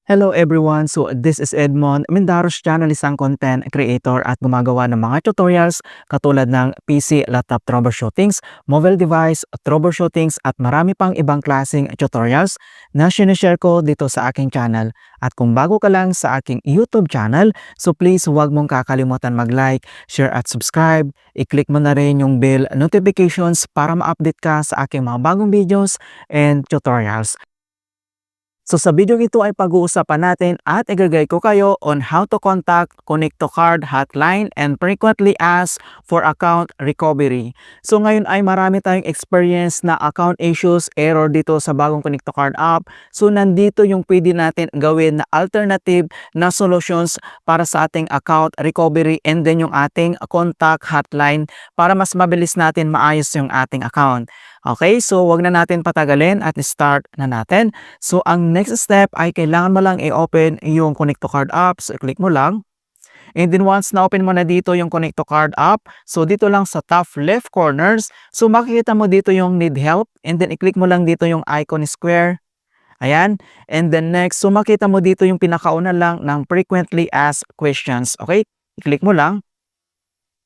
Hello everyone! So this is Edmond Mendaros channel, isang content creator at gumagawa ng mga tutorials katulad ng PC, laptop troubleshootings, mobile device troubleshootings at marami pang ibang klaseng tutorials na sinishare ko dito sa aking channel. At kung bago ka lang sa aking YouTube channel, so please huwag mong kakalimutan mag-like, share at subscribe. I-click mo na rin yung bell notifications para ma-update ka sa aking mga bagong videos and tutorials. So sa video ito ay pag-uusapan natin at i-guide ko kayo on how to contact Connect to Card hotline and frequently ask for account recovery. So ngayon ay marami tayong experience na account issues, error dito sa bagong Connect to Card app. So nandito yung pwede natin gawin na alternative na solutions para sa ating account recovery and then yung ating contact hotline para mas mabilis natin maayos yung ating account. Okay, so wag na natin patagalin at start na natin. So ang next step ay kailangan mo lang i-open yung Connect to Card app. So click mo lang. And then once na-open mo na dito yung Connect to Card app, so dito lang sa top left corners, so makikita mo dito yung need help. And then i-click mo lang dito yung icon square. Ayan. And then next, so makita mo dito yung pinakauna lang ng frequently asked questions. Okay, i-click mo lang.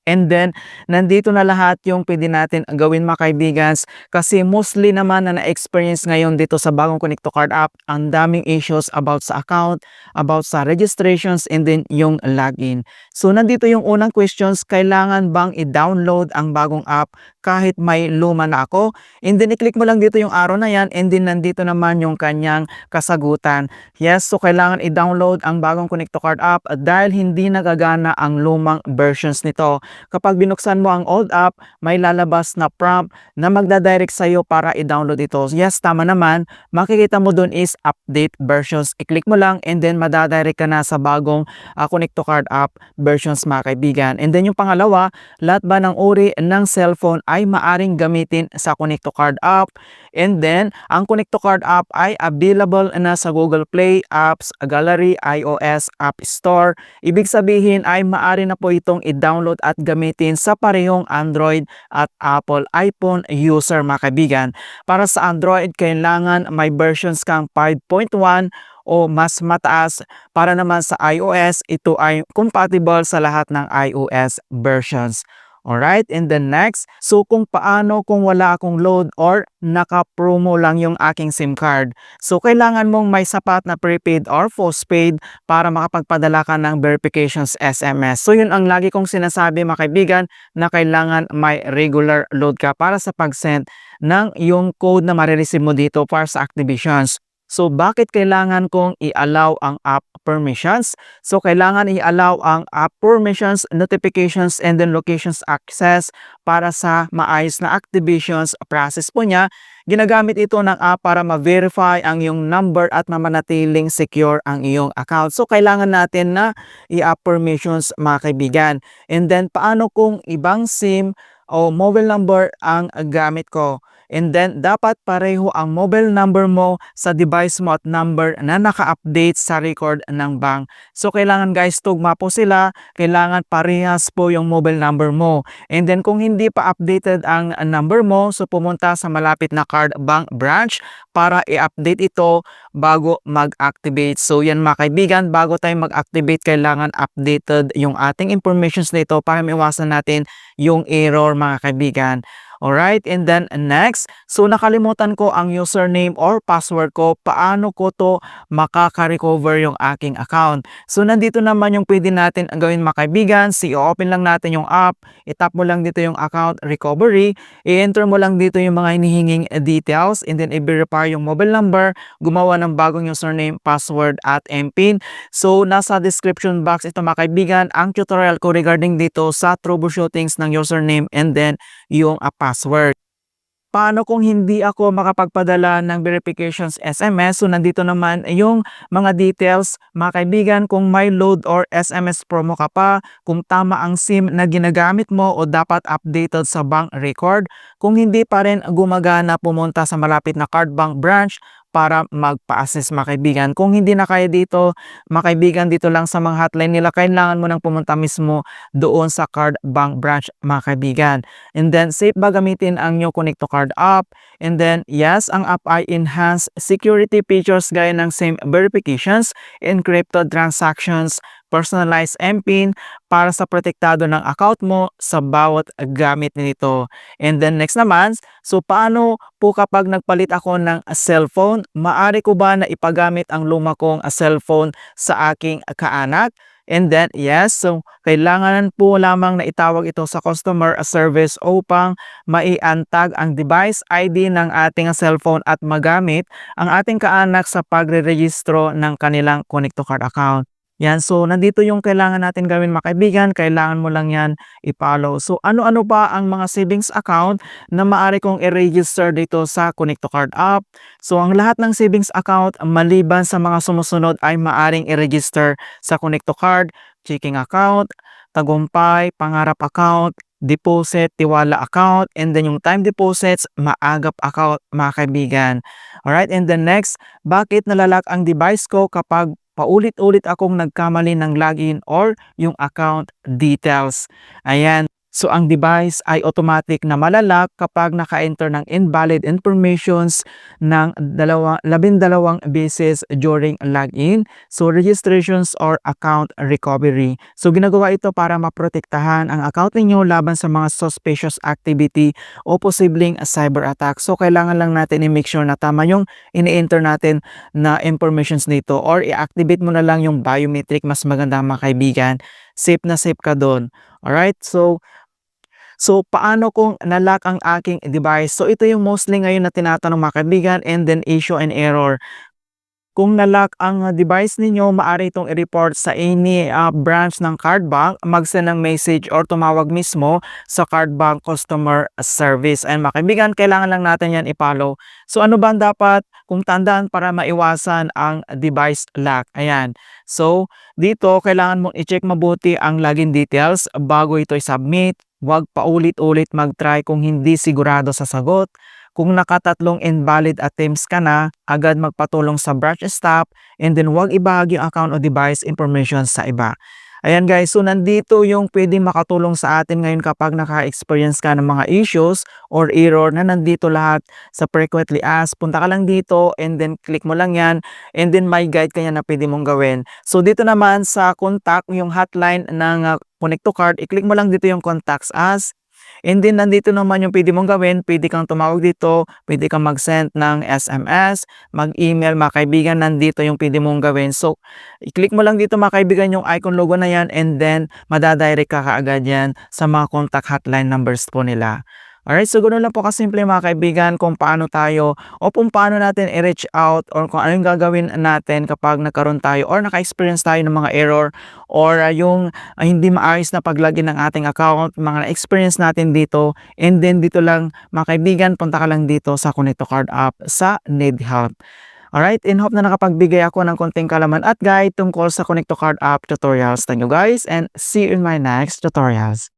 And then, nandito na lahat yung pwede natin gawin mga kaibigans kasi mostly naman na na-experience ngayon dito sa bagong Connect to Card app, ang daming issues about sa account, about sa registrations, and then yung login. So, nandito yung unang questions, kailangan bang i-download ang bagong app kahit may luma na ako? And then, i-click mo lang dito yung arrow na yan, and then nandito naman yung kanyang kasagutan. Yes, so kailangan i-download ang bagong Connect to Card app dahil hindi nagagana ang lumang versions nito. Kapag binuksan mo ang old app, may lalabas na prompt na magdadirect sa iyo para i-download ito. Yes, tama naman. Makikita mo dun is update versions. I-click mo lang and then madadirect ka na sa bagong Connect to Card app versions mga kaibigan. And then yung pangalawa, lahat ba ng uri ng cellphone ay maaring gamitin sa Connect to Card app. And then, ang Connect to Card app ay available na sa Google Play, Apps, Gallery, iOS, App Store. Ibig sabihin ay maaari na po itong i-download at gamitin sa parehong Android at Apple iPhone user mga kaibigan. Para sa Android, kailangan may versions kang 5.1 o mas mataas. Para naman sa iOS, ito ay compatible sa lahat ng iOS versions. Alright, and then next, so kung paano kung wala akong load or naka-promo lang yung aking SIM card. So kailangan mong may sapat na prepaid or postpaid para makapagpadala ka ng verifications SMS. So yun ang lagi kong sinasabi mga kaibigan na kailangan may regular load ka para sa pag-send ng yung code na marireceive mo dito para sa activations. So, bakit kailangan kong i-allow ang app permissions? So, kailangan i-allow ang app permissions, notifications, and then locations access para sa maayos na activations process po niya. Ginagamit ito ng app para ma-verify ang iyong number at mamanatiling secure ang iyong account. So, kailangan natin na i-app permissions mga kaibigan. And then, paano kung ibang SIM o mobile number ang gamit ko? And then, dapat pareho ang mobile number mo sa device mo at number na naka-update sa record ng bank. So, kailangan guys, tugma po sila. Kailangan parehas po yung mobile number mo. And then, kung hindi pa updated ang number mo, so pumunta sa malapit na card bank branch para i-update ito bago mag-activate. So, yan mga kaibigan, bago tayo mag-activate, kailangan updated yung ating informations nito para maiwasan natin yung error mga kaibigan. Alright, and then next, so nakalimutan ko ang username or password ko, paano ko to makaka-recover yung aking account? So nandito naman yung pwede natin gawin mga kaibigan, i-open lang natin yung app, itap mo lang dito yung account recovery, i-enter mo lang dito yung mga hinihinging details, and then i-verify yung mobile number, gumawa ng bagong username, password at MPIN. So nasa description box ito mga kaibigan, ang tutorial ko regarding dito sa troubleshootings ng username and then yung password. Paano kung hindi ako makapagpadala ng verifications SMS? So nandito naman yung mga details mga kaibigan, kung may load or SMS promo ka pa, kung tama ang SIM na ginagamit mo o dapat updated sa bank record. Kung hindi pa rin gumagana, pumunta sa malapit na card bank branch para magpa-assist mga kaibigan. Kung hindi na kaya dito, mga kaibigan, dito lang sa mga hotline nila, kailangan mo nang pumunta mismo doon sa Card Bank branch mga kaibigan. And then safe ba gamitin ang new Connect to Card app? And then yes, ang app ay enhanced security features gaya ng same verifications, encrypted transactions, personalized MPIN para sa protektado ng account mo sa bawat gamit nito. And then next naman, so paano po kapag nagpalit ako ng cellphone? Maari ko ba na ipagamit ang luma kong cellphone sa aking kaanak? And then yes, so kailangan po lamang na itawag ito sa customer service upang maiantag ang device ID ng ating cellphone at magamit ang ating kaanak sa pagre-rehistro ng kanilang Connect to Card account. Yan, so nandito yung kailangan natin gawin mga kaibigan, kailangan mo lang yan i-follow. So ano-ano ba ang mga savings account na maaari kong i-register dito sa Connect to Card app? So ang lahat ng savings account maliban sa mga sumusunod ay maaring i-register sa Connect to Card: checking account, tagumpay, pangarap account, deposit, tiwala account, and then yung time deposits, maagap account mga kaibigan. Alright, and then next, bakit nalalak ang device ko kapag paulit-ulit akong nagkamali ng login or yung account details? Ayan. So ang device ay automatic na malalak kapag naka-enter ng invalid informations ng 12 beses during login, so registrations or account recovery. So ginagawa ito para maprotektahan ang account ninyo laban sa mga suspicious activity o posibleng cyber attack. So kailangan lang natin i-make sure na tama yung ini-enter natin na informations nito, or i-activate mo na lang yung biometric, mas maganda mga kaibigan. Safe na safe ka doon. Alright, so paano kung nalock ang aking device? So ito yung mostly ngayon na tinatanong mga kaibigan, and then issue and error. Kung nalock ang device ninyo, maaari itong i-report sa any branch ng Card Bank, mag-send ng message or tumawag mismo sa Card Bank customer service. And mga kaibigan, kailangan lang natin yan i-follow. So ano ba ang dapat kung tandaan para maiwasan ang device lock? Ayan. So dito, kailangan mong i-check mabuti ang login details bago ito i-submit. Huwag paulit-ulit mag-try kung hindi sigurado sa sagot. Kung nakatatlong invalid attempts ka na, agad magpatulong sa branch staff, and then huwag ibahagi ang account o device information sa iba. Ayan guys, so nandito yung pwedeng makatulong sa atin ngayon kapag naka-experience ka ng mga issues or error na nandito lahat sa frequently asked. Punta ka lang dito and then click mo lang yan, and then may guide kanya na pwede mong gawin. So dito naman sa contact, yung hotline ng Connect to Card, i-click mo lang dito yung contacts us. And then nandito naman yung pwede mong gawin, pwede kang tumawag dito, pwede kang mag-send ng SMS, mag-email mga kaibigan, nandito yung pwede mong gawin. So, i-click mo lang dito mga kaibigan yung icon logo na yan, and then madadirect ka kaagad yan sa mga contact hotline numbers po nila. Alright, so ganoon lang po kasimple mga kaibigan kung paano tayo o kung paano natin i-reach out or kung ano yung gagawin natin kapag nagkaroon tayo or naka-experience tayo ng mga error or yung hindi maayos na paglagin ng ating account, mga na-experience natin dito. And then dito lang mga kaibigan, punta ka lang dito sa Connect to Card app sa Need Help. Alright, in hope na nakapagbigay ako ng konting kalaman at guide tungkol sa Connect to Card app tutorials. Thank you guys, and see you in my next tutorials.